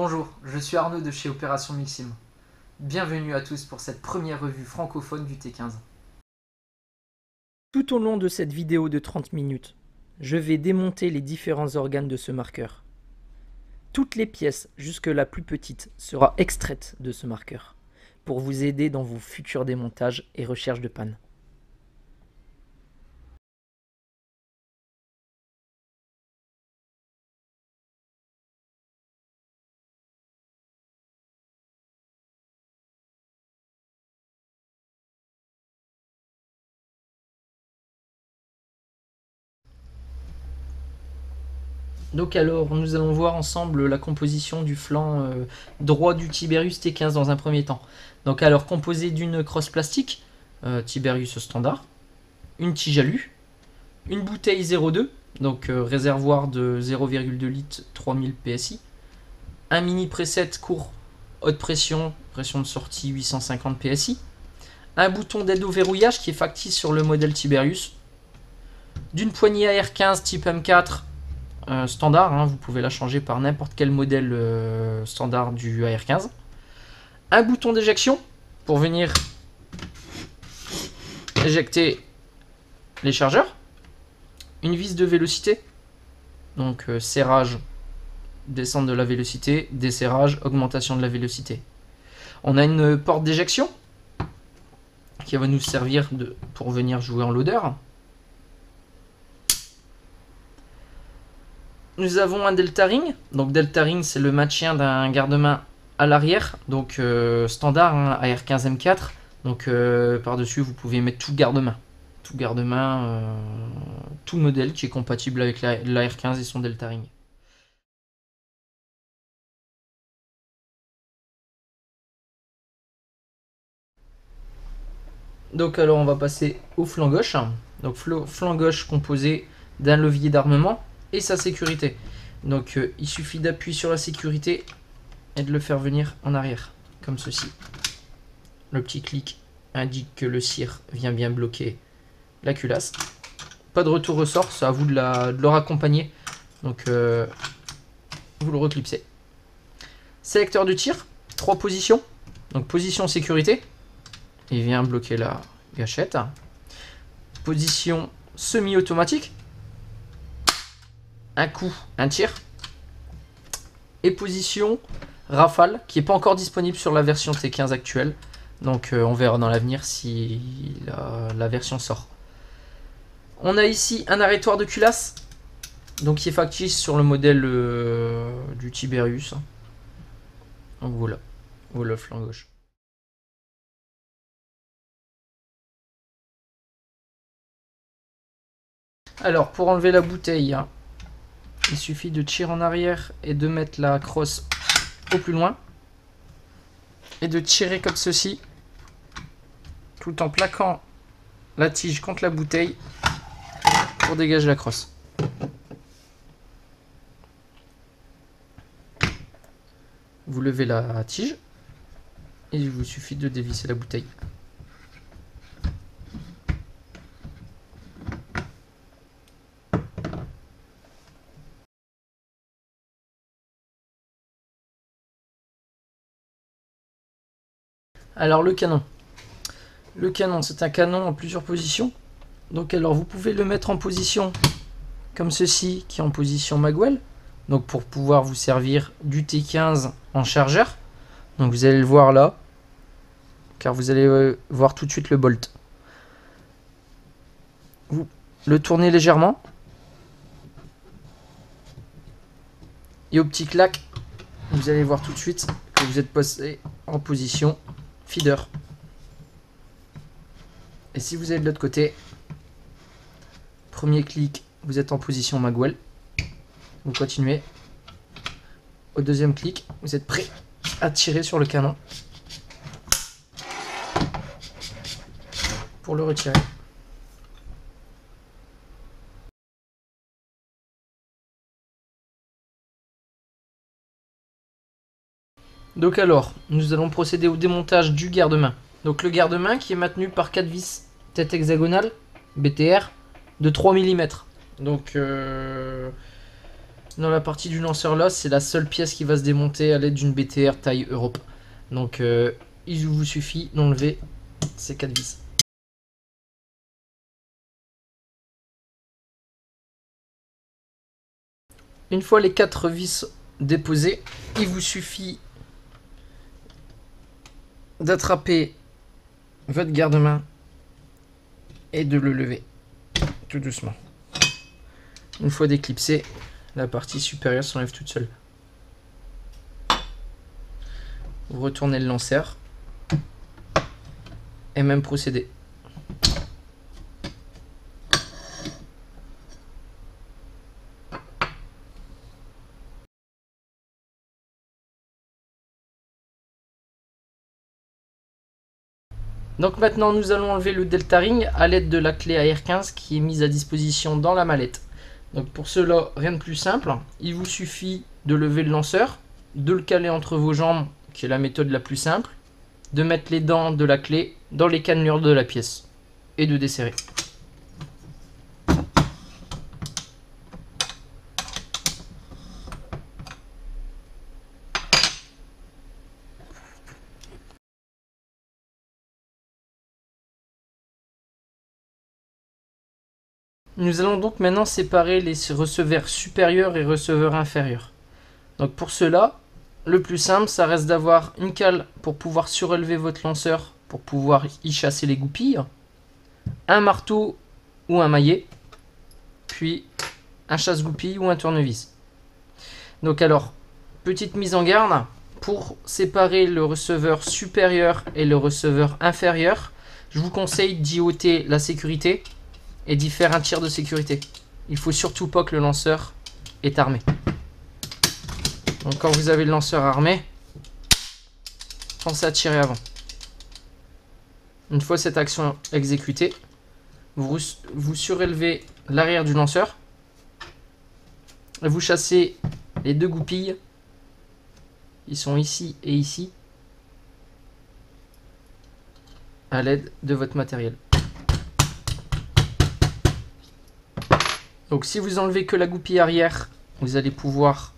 Bonjour, je suis Arnaud de chez Opération Milsim. Bienvenue à tous pour cette première revue francophone du T15. Tout au long de cette vidéo de 30 minutes, je vais démonter les différents organes de ce marqueur. Toutes les pièces, jusque la plus petite, sera extraite de ce marqueur, pour vous aider dans vos futurs démontages et recherches de panne. Donc alors, nous allons voir ensemble la composition du flanc droit du Tiberius T15 dans un premier temps. Donc alors, composé d'une crosse plastique, Tiberius standard, une tige alu, une bouteille 0,2, donc réservoir de 0,2 litres 3000 PSI, un mini preset court haute pression, pression de sortie 850 PSI, un bouton d'aide au verrouillage qui est factice sur le modèle Tiberius, d'une poignée AR15 type M4 standard, hein, vous pouvez la changer par n'importe quel modèle standard du AR15, un bouton d'éjection pour venir éjecter les chargeurs, une vis de vélocité, donc serrage, descente de la vélocité, desserrage, augmentation de la vélocité. On a une porte d'éjection qui va nous servir pour venir jouer en loader. Nous avons un delta ring. Donc delta ring, c'est le maintien d'un garde-main à l'arrière, donc standard, hein, AR15 M4. Donc par-dessus, vous pouvez mettre tout garde-main. Tout modèle qui est compatible avec l'AR15 et son delta ring. Donc alors on va passer au flanc gauche. Donc flanc gauche composé d'un levier d'armement et sa sécurité. Donc il suffit d'appuyer sur la sécurité et de le faire venir en arrière, comme ceci. Le petit clic indique que le cire vient bien bloquer la culasse. Pas de retour-ressort, c'est à vous de le raccompagner. Donc vous le reclipsez. Sélecteur de tir, 3 positions. Donc position sécurité. Il vient bloquer la gâchette. Position semi-automatique. Un coup, un tir. Et position rafale, qui n'est pas encore disponible sur la version T15 actuelle. Donc on verra dans l'avenir si la version sort. On a ici un arrêtoir de culasse, donc qui est factice sur le modèle du Tiberius. Donc voilà le flanc gauche. Alors pour enlever la bouteille, hein, il suffit de tirer en arrière et de mettre la crosse au plus loin. Et de tirer comme ceci, tout en plaquant la tige contre la bouteille pour dégager la crosse. Vous levez la tige et il vous suffit de dévisser la bouteille. Alors le canon. Le canon, c'est un canon en plusieurs positions. Donc alors vous pouvez le mettre en position comme ceci, qui est en position Magwell. Donc pour pouvoir vous servir du T15 en chargeur. Donc vous allez le voir là, car vous allez voir tout de suite le bolt. Vous le tournez légèrement. Et au petit clac, vous allez voir tout de suite que vous êtes passé en position feeder. Et si vous êtes de l'autre côté, premier clic, vous êtes en position Magwell. Vous continuez. Au deuxième clic, vous êtes prêt à tirer sur le canon pour le retirer. Donc alors, nous allons procéder au démontage du garde-main. Donc le garde-main qui est maintenu par 4 vis tête hexagonale BTR de 3 mm. Donc Dans la partie du lanceur là, c'est la seule pièce qui va se démonter à l'aide d'une BTR taille Europe. Donc il vous suffit d'enlever ces 4 vis. Une fois les 4 vis déposées, il vous suffit d'attraper votre garde-main et de le lever tout doucement. Une fois déclipsé, la partie supérieure s'enlève toute seule. Vous retournez le lanceur et même procédé. Donc maintenant nous allons enlever le Delta Ring à l'aide de la clé AR15 qui est mise à disposition dans la mallette. Donc pour cela, rien de plus simple, il vous suffit de lever le lanceur, de le caler entre vos jambes, qui est la méthode la plus simple, de mettre les dents de la clé dans les cannelures de la pièce et de desserrer. Nous allons donc maintenant séparer les receveurs supérieurs et receveurs inférieurs. Donc pour cela, le plus simple, ça reste d'avoir une cale pour pouvoir surélever votre lanceur, pour pouvoir y chasser les goupilles, un marteau ou un maillet, puis un chasse-goupille ou un tournevis. Donc alors, petite mise en garde, pour séparer le receveur supérieur et le receveur inférieur, je vous conseille d'y ôter la sécurité et d'y faire un tir de sécurité. Il faut surtout pas que le lanceur est armé. Donc quand vous avez le lanceur armé, pensez à tirer avant. Une fois cette action exécutée, vous surélevez l'arrière du lanceur et vous chassez les 2 goupilles. Ils sont ici et ici à l'aide de votre matériel. Donc si vous enlevez que la goupille arrière, vous allez pouvoir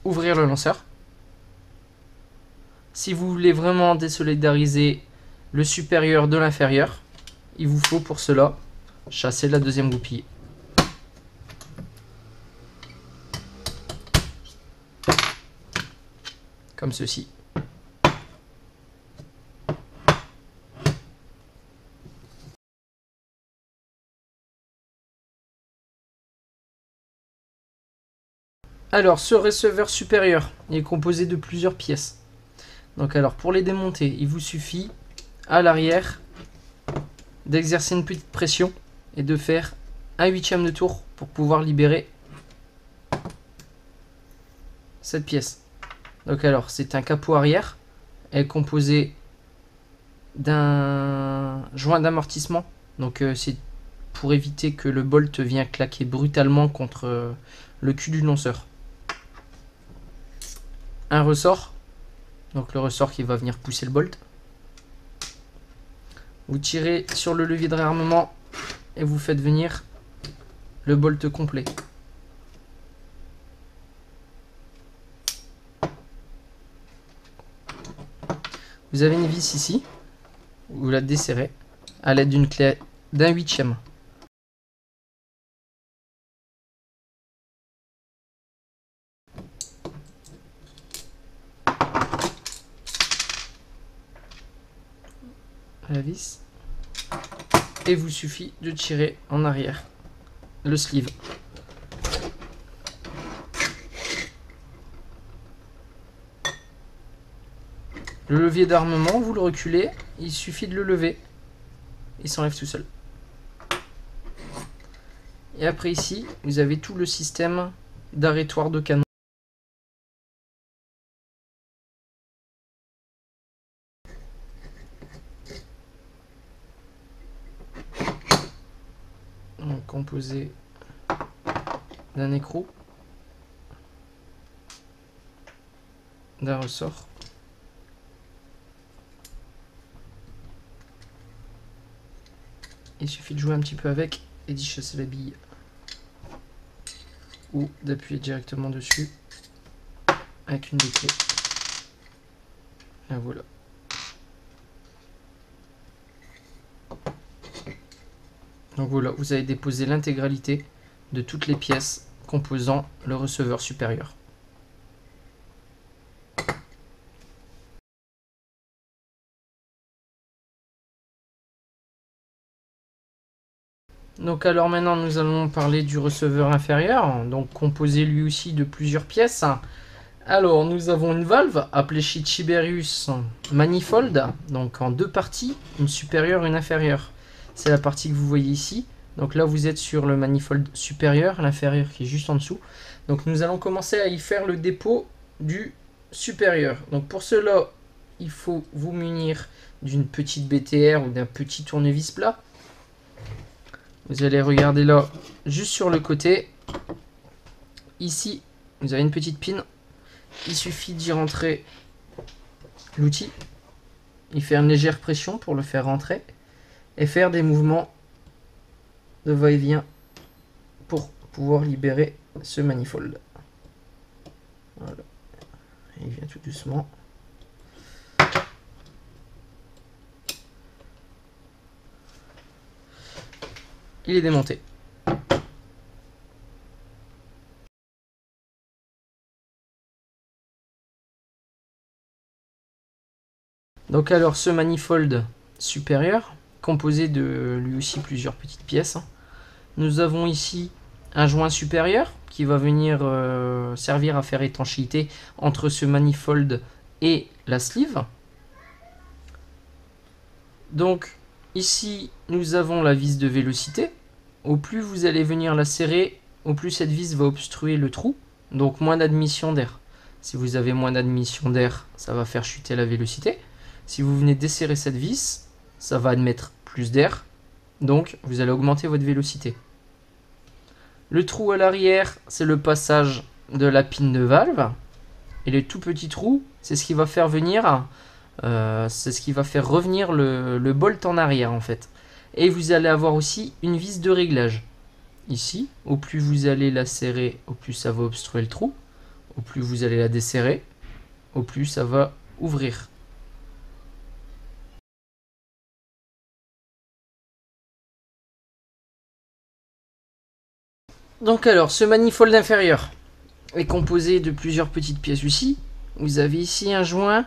ouvrir le lanceur. Si vous voulez vraiment désolidariser le supérieur de l'inférieur, il vous faut pour cela chasser la 2e goupille. Comme ceci. Alors, ce receveur supérieur est composé de plusieurs pièces. Donc alors, pour les démonter, il vous suffit à l'arrière d'exercer une petite pression et de faire un 1/8 de tour pour pouvoir libérer cette pièce. Donc alors, c'est un capot arrière, elle est composée d'un joint d'amortissement. Donc c'est pour éviter que le bolt vienne claquer brutalement contre le cul du lanceur. Un ressort, donc le ressort qui va venir pousser le bolt. Vous tirez sur le levier de réarmement et vous faites venir le bolt complet. Vous avez une vis ici, vous la desserrez à l'aide d'une clé d'un 1/8. La vis et vous suffit de tirer en arrière le sleeve. Le levier d'armement, vous le reculez, il suffit de le lever, il s'enlève tout seul. Et après ici, vous avez tout le système d'arrêtoir de canon. Donc, composé d'un écrou, d'un ressort, il suffit de jouer un petit peu avec et d'y chasser la bille. ou d'appuyer directement dessus avec une des clés. Et voilà. Donc voilà, vous avez déposé l'intégralité de toutes les pièces composant le receveur supérieur. Donc alors maintenant nous allons parler du receveur inférieur, donc composé lui aussi de plusieurs pièces. Alors nous avons une valve appelée chez Tiberius manifold, donc en deux parties, une supérieure et une inférieure. C'est la partie que vous voyez ici. Donc là vous êtes sur le manifold supérieur, l'inférieur qui est juste en dessous. Donc nous allons commencer à y faire le dépôt du supérieur. Donc pour cela il faut vous munir d'une petite BTR ou d'un petit tournevis plat. Vous allez regarder là, juste sur le côté. Ici, vous avez une petite pin. Il suffit d'y rentrer l'outil. Il fait une légère pression pour le faire rentrer. Et faire des mouvements de va-et-vient pour pouvoir libérer ce manifold. Voilà. Il vient tout doucement. Il est démonté. Donc alors ce manifold supérieur, composé de lui aussi plusieurs petites pièces. Nous avons ici un joint supérieur qui va venir servir à faire étanchéité entre ce manifold et la sleeve. Donc ici nous avons la vis de vélocité. Au plus vous allez venir la serrer, au plus cette vis va obstruer le trou, donc moins d'admission d'air. Si vous avez moins d'admission d'air, ça va faire chuter la vélocité. Si vous venez desserrer cette vis, ça va admettre plus d'air, donc vous allez augmenter votre vélocité. Le trou à l'arrière, c'est le passage de la pin de valve. Et le tout petit trou, c'est ce qui va faire venir, c'est ce qui va faire revenir le bolt en arrière en fait. Et vous allez avoir aussi une vis de réglage. Ici, au plus vous allez la serrer, au plus ça va obstruer le trou. Au plus vous allez la desserrer, au plus ça va ouvrir. Donc alors, ce manifold inférieur est composé de plusieurs petites pièces ici. Vous avez ici un joint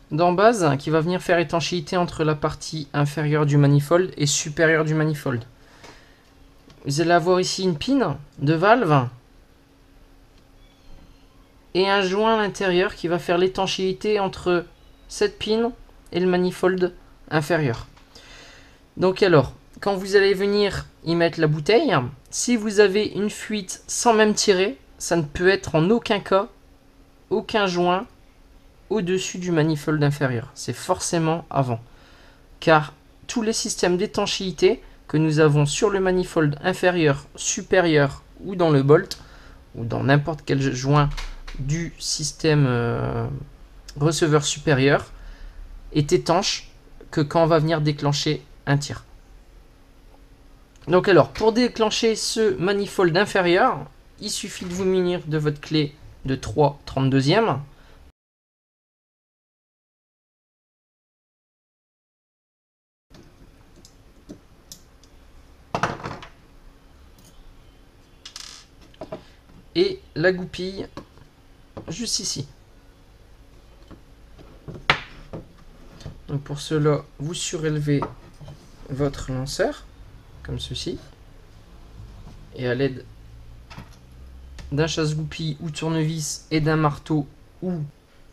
d'en base qui va venir faire étanchéité entre la partie inférieure du manifold et supérieure du manifold. Vous allez avoir ici une pin de valve et un joint à l'intérieur qui va faire l'étanchéité entre cette pin et le manifold inférieur. Donc alors, quand vous allez venir y mettre la bouteille, si vous avez une fuite sans même tirer, ça ne peut être en aucun cas aucun joint au-dessus du manifold inférieur. C'est forcément avant. Car tous les systèmes d'étanchéité que nous avons sur le manifold inférieur, supérieur ou dans le bolt, ou dans n'importe quel joint du système receveur supérieur, est étanche que quand on va venir déclencher un tir. Donc alors, pour déclencher ce manifold inférieur, il suffit de vous munir de votre clé de 3/32e. Et la goupille juste ici. Donc pour cela, vous surélevez votre lanceur, comme ceci. Et à l'aide d'un chasse-goupille ou tournevis et d'un marteau ou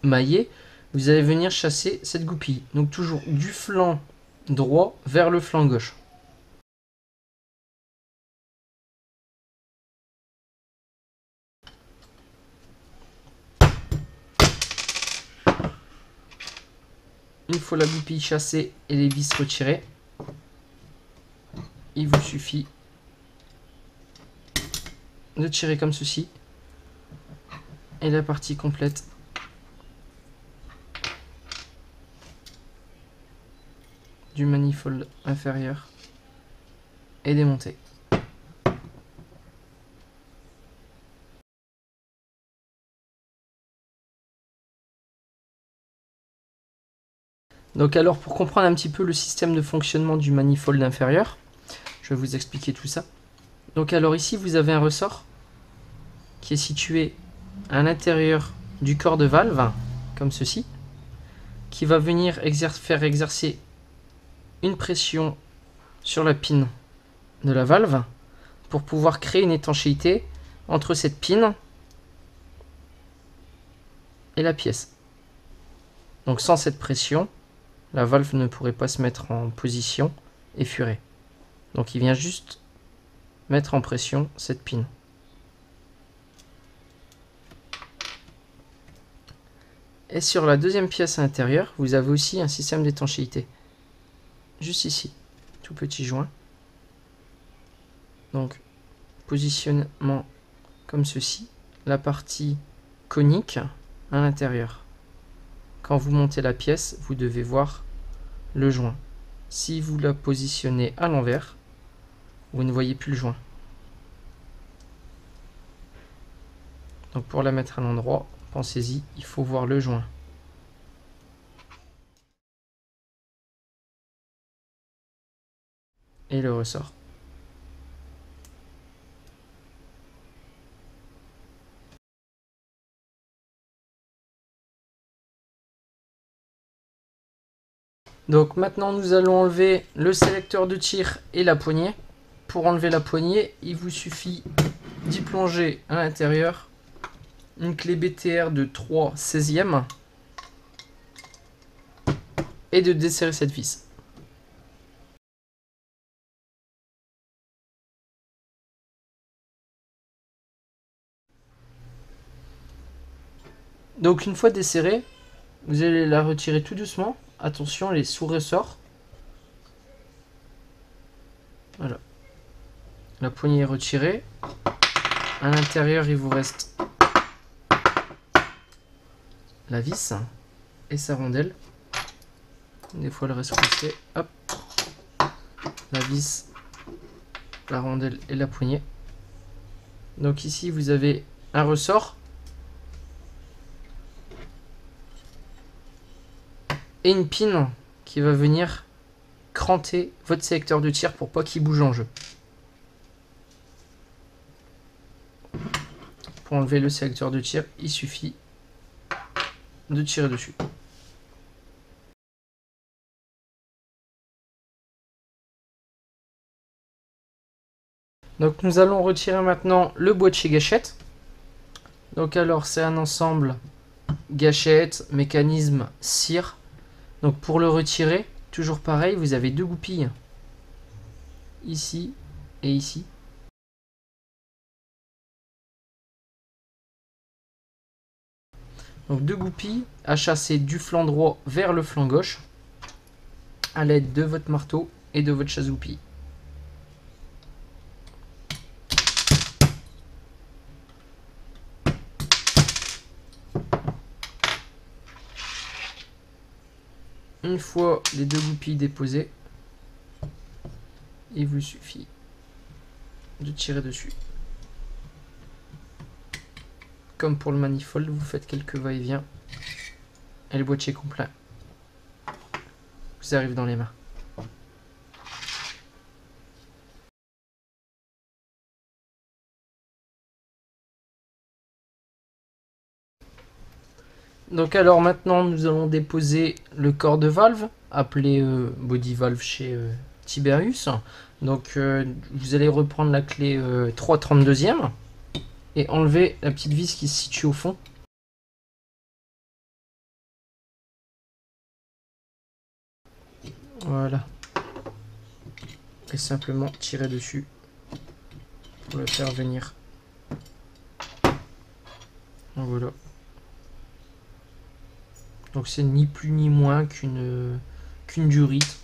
maillet, vous allez venir chasser cette goupille. Donc toujours du flanc droit vers le flanc gauche. Une fois la goupille chassée et les vis retirées, il vous suffit de tirer comme ceci et la partie complète du manifold inférieur est démontée. Donc alors pour comprendre un petit peu le système de fonctionnement du manifold inférieur, je vais vous expliquer tout ça. Donc alors ici vous avez un ressort qui est situé à l'intérieur du corps de valve, comme ceci, qui va venir faire exercer une pression sur la pin de la valve pour pouvoir créer une étanchéité entre cette pin et la pièce. Donc sans cette pression, la valve ne pourrait pas se mettre en position et furer. Donc il vient juste mettre en pression cette pin. Et sur la deuxième pièce à l'intérieur, vous avez aussi un système d'étanchéité. Juste ici, tout petit joint. Donc positionnement comme ceci, la partie conique à l'intérieur. Quand vous montez la pièce, vous devez voir le joint. Si vous la positionnez à l'envers, vous ne voyez plus le joint. Donc pour la mettre à l'endroit, pensez-y, il faut voir le joint. Et le ressort. Donc maintenant nous allons enlever le sélecteur de tir et la poignée. Pour enlever la poignée, il vous suffit d'y plonger à l'intérieur une clé BTR de 3/16e et de desserrer cette vis. Donc une fois desserrée, vous allez la retirer tout doucement. Attention, elle est sous ressort. Voilà. La poignée est retirée. À l'intérieur, il vous reste la vis et sa rondelle. Des fois, elle reste coincée. Hop. La vis, la rondelle et la poignée. Donc ici, vous avez un ressort. Et une pin qui va venir cranter votre sélecteur de tir pour pas qu'il bouge en jeu. Pour enlever le sélecteur de tir, il suffit de tirer dessus. Donc nous allons retirer maintenant le boîtier gâchette. Donc alors c'est un ensemble gâchette, mécanisme, cire. Donc pour le retirer, toujours pareil, vous avez deux goupilles. Ici et ici. Donc deux goupilles à chasser du flanc droit vers le flanc gauche à l'aide de votre marteau et de votre chasse-goupille. Une fois les deux goupilles déposées, il vous suffit de tirer dessus. Comme pour le manifold, vous faites quelques va-et-vient et le boîtier complet vous arrive dans les mains. Donc alors maintenant nous allons déposer le corps de valve, appelé body valve chez Tiberius. Donc vous allez reprendre la clé 3/32e et enlever la petite vis qui se situe au fond. Voilà. Et simplement tirer dessus pour le faire venir. Donc voilà. Donc c'est ni plus ni moins qu'une durite.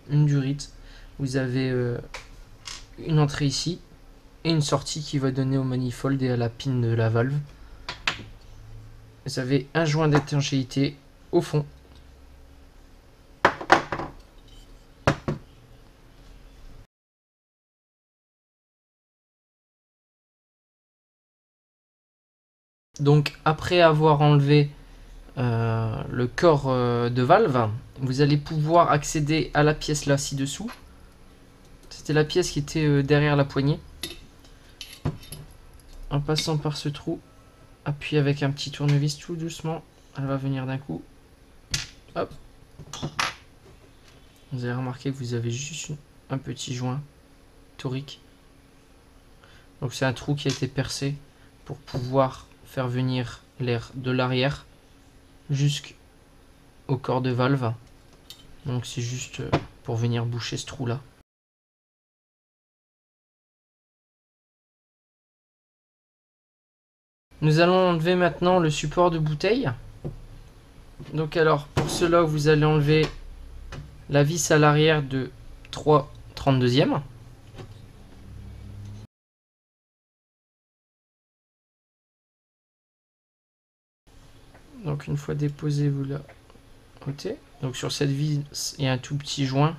Une durite. Vous avez une entrée ici et une sortie qui va donner au manifold et à la pin de la valve. Vous avez un joint d'étanchéité au fond. Donc après avoir enlevé le corps de valve, vous allez pouvoir accéder à la pièce là ci-dessous. C'était la pièce qui était derrière la poignée. En passant par ce trou, appuyez avec un petit tournevis tout doucement. Elle va venir d'un coup. Hop. Vous allez remarquer que vous avez juste un petit joint torique. Donc c'est un trou qui a été percé pour pouvoir faire venir l'air de l'arrière jusqu'au corps de valve. Donc c'est juste pour venir boucher ce trou là. Nous allons enlever maintenant le support de bouteille. Donc alors pour cela vous allez enlever la vis à l'arrière de 3/32e. Donc une fois déposé, vous la ôtez. Donc sur cette vis, il y a un tout petit joint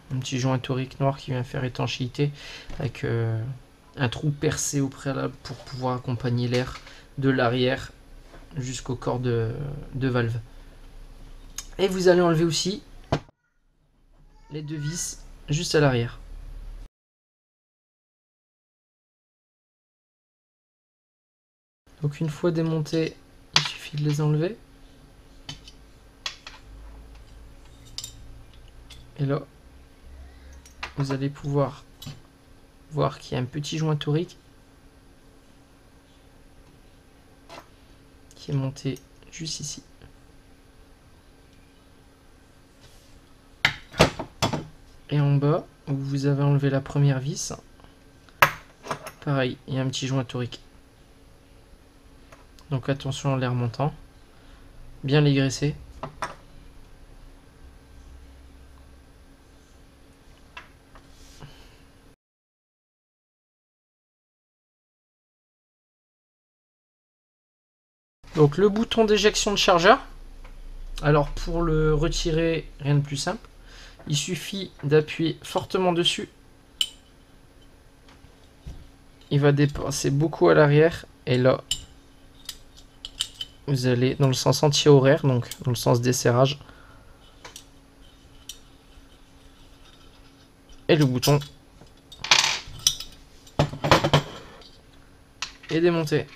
torique noir qui vient faire étanchéité avec un trou percé au préalable pour pouvoir accompagner l'air de l'arrière jusqu'au corps de valve. Et vous allez enlever aussi les deux vis juste à l'arrière. Donc une fois démontés, il suffit de les enlever. Et là, vous allez pouvoir voir qu'il y a un petit joint torique qui est monté juste ici. Et en bas, où vous avez enlevé la première vis, pareil, il y a un petit joint torique. Donc attention en les remontant. Bien les graisser. Donc le bouton d'éjection de chargeur. Alors pour le retirer, rien de plus simple. Il suffit d'appuyer fortement dessus. Il va dépasser beaucoup à l'arrière. Et là, vous allez dans le sens anti-horaire, donc dans le sens des serrages. Et le bouton est démonté.